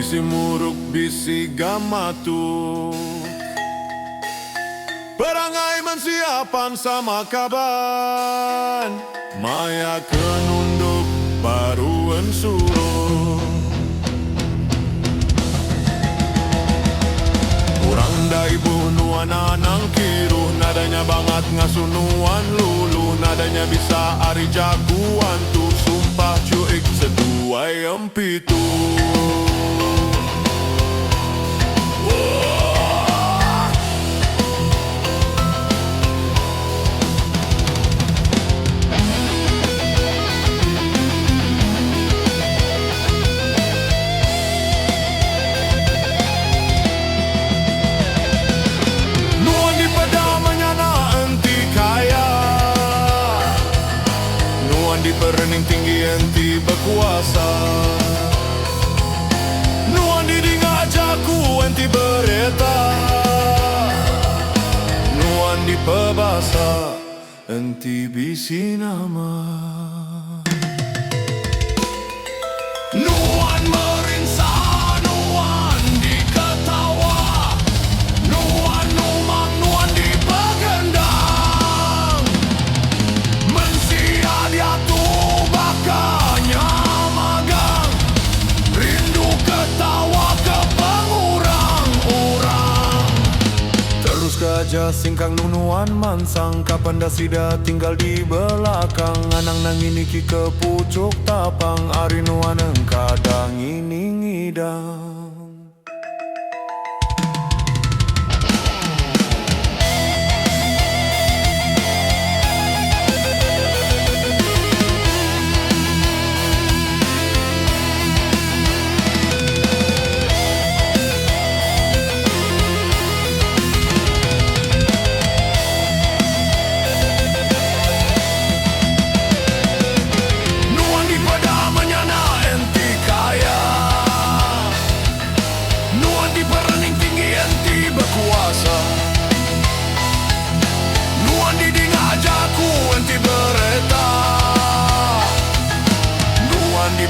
bisi muruk bisi gamatu perangai mensiapan sama kaban maya kenunduk baru ensuruh kurang dai bunuan anang kiruh nadanya banget ngasunuan lulu nadanya bisa ari jagoan tuh sumpah cuik seduai empitu di perening tinggi enti berkuasa nuan di ngajaku enti bereta nuan di pebasa enti bisi nama nuan merinsa nuan di ketawa nuan numang nuan di pegendang mensia dia Gajah singkang nunuan mansang kapan dah sida tinggal di belakang anang nangini ki ke pucuk tapang ari nuan kadang ini ngidang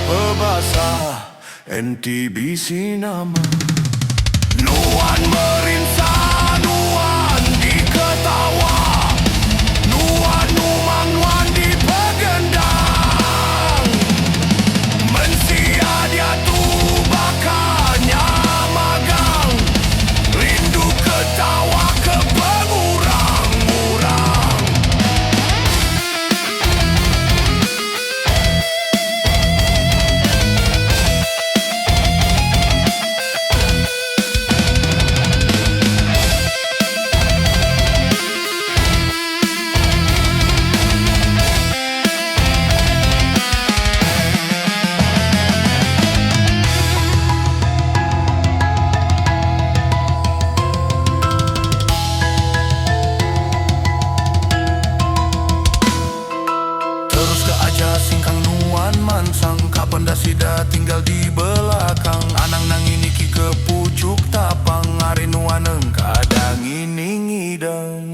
pebasa enti bisi nama nuan merinsa nuan di ketawa nuan numang nuan di pegendang mensia dia tu bakanya magang rindu ketawa ke pengurang-urang singkang nuan mansang kapan dah sida tinggal di belakang anang nangini ki ke pucuk tapang ari nuan kadang ini ngidang